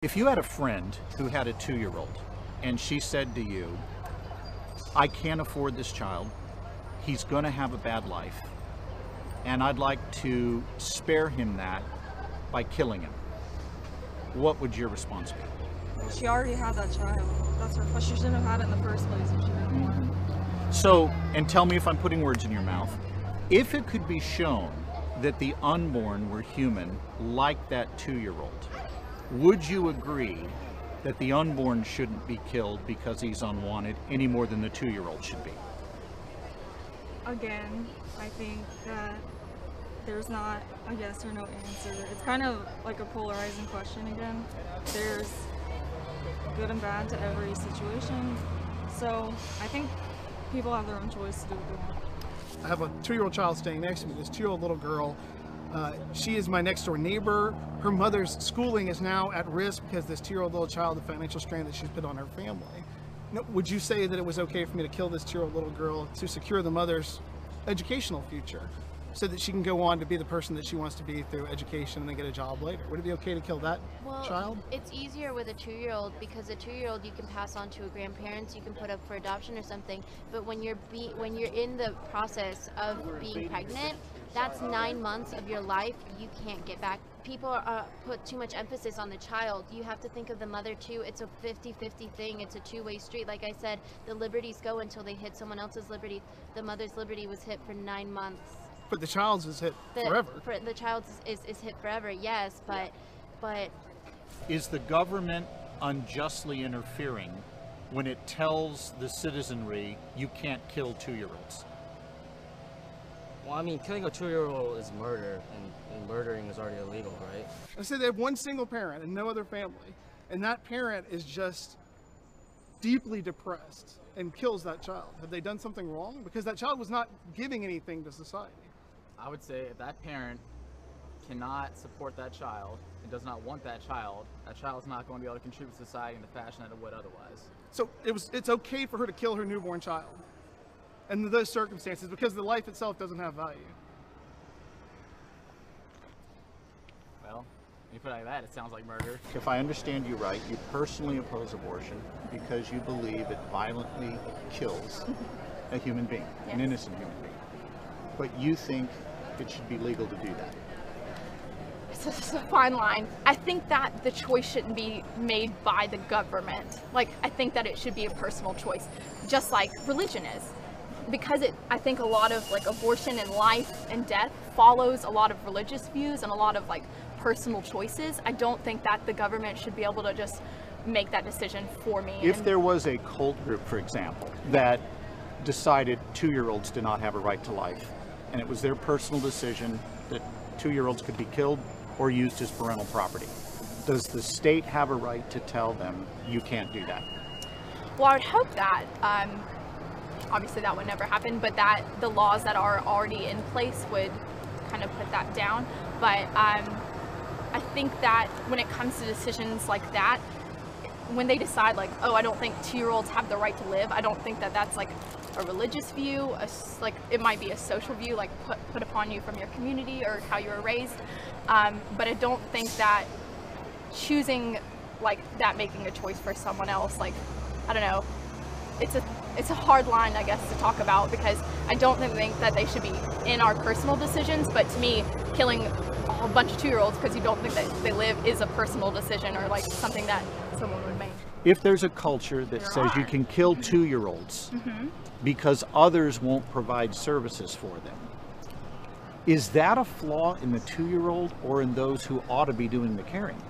If you had a friend who had a 2-year-old and she said to you, I can't afford this child, he's going to have a bad life, and I'd like to spare him that by killing him, what would your response be? She already had that child. That's her fault. She shouldn't have had it in the first place if she didn't want it. So, and tell me if I'm putting words in your mouth, if it could be shown that the unborn were human like that 2-year-old, would you agree that the unborn shouldn't be killed because he's unwanted any more than the 2-year-old should be? Again, I think that there's not a yes or no answer. It's kind of like a polarizing question again. There's good and bad to every situation. So I think people have their own choice to do what they want. I have a 2-year-old child staying next to me, this 2-year-old little girl. She is my next door neighbor. Her mother's schooling is now at risk because this 2-year-old little child, the financial strain that she's put on her family. Now, would you say that it was okay for me to kill this 2-year-old little girl to secure the mother's educational future so that she can go on to be the person that she wants to be through education and then get a job later? Would it be okay to kill that child? It's easier with a 2-year-old because a 2-year-old you can pass on to a grandparents, you can put up for adoption or something. But when you're in the process of being pregnant, that's 9 months of your life you can't get back. People put too much emphasis on the child. You have to think of the mother too. It's a 50-50 thing. It's a two-way street. Like I said, the liberties go until they hit someone else's liberty. The mother's liberty was hit for 9 months. But the child's is hit forever. The child's is hit forever, yes, but... Is the government unjustly interfering when it tells the citizenry you can't kill 2-year-olds? Well, I mean, killing a 2-year-old is murder, and murdering is already illegal, right? I said they have one single parent and no other family, and that parent is just deeply depressed and kills that child. Have they done something wrong? Because that child was not giving anything to society. I would say if that parent cannot support that child and does not want that child is not going to be able to contribute to society in the fashion that it would otherwise. So it's okay for her to kill her newborn child under those circumstances because the life itself doesn't have value. Well, when you put it like that, it sounds like murder. If I understand you right, you personally oppose abortion because you believe it violently kills a human being, yes, an innocent human being. But you think it should be legal to do that. It's a fine line. I think that the choice shouldn't be made by the government. Like, I think that it should be a personal choice, just like religion is. Because I think a lot of like abortion and life and death follows a lot of religious views and a lot of like personal choices. I don't think that the government should be able to just make that decision for me. If there was a cult group, for example, that decided 2-year-olds did not have a right to life, and it was their personal decision that 2-year-olds could be killed or used as parental property, does the state have a right to tell them you can't do that? Well, I would hope that. Obviously that would never happen, but that the laws that are already in place would kind of put that down. But I think that when it comes to decisions like that, when they decide like, oh, I don't think 2-year-olds have the right to live, I don't think that that's like a religious view, like it might be a social view, like put upon you from your community or how you were raised. But I don't think that choosing like that, making a choice for someone else, like, I don't know, it's a hard line, I guess, to talk about, because I don't think that they should be in our personal decisions, but to me, killing a bunch of 2-year-olds because you don't think that they live is a personal decision or like something that someone would make. If there's a culture that says you can kill 2-year-olds because others won't provide services for them, is that a flaw in the 2-year-old or in those who ought to be doing the caring?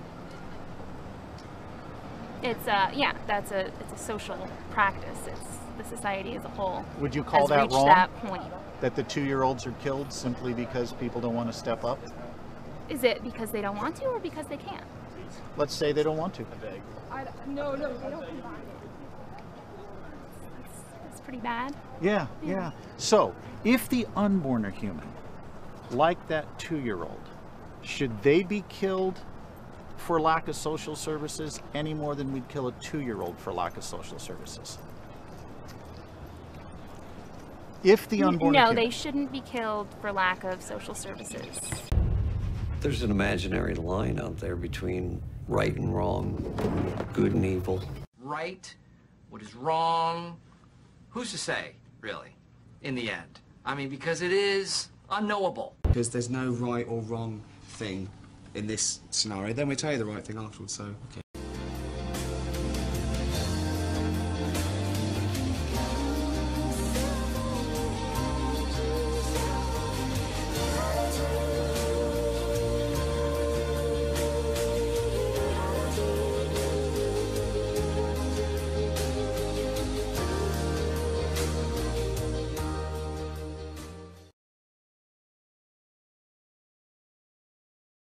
It's yeah, it's a social practice. It's the society as a whole. Would you call that reached wrong? That point. That the 2-year-olds are killed simply because people don't want to step up? Is it because they don't want to or because they can't? Let's say they don't want to. No, they don't. It's pretty bad. Yeah. So, if the unborn are human, like that 2-year-old, should they be killed for lack of social services any more than we'd kill a 2-year-old for lack of social services? If the unborn No, they shouldn't be killed for lack of social services. There's an imaginary line out there between right and wrong, good and evil. Right, what is wrong, who's to say, really, in the end? I mean, because it is unknowable. Because there's no right or wrong thing in this scenario, then we tell you the right thing afterwards, so, okay.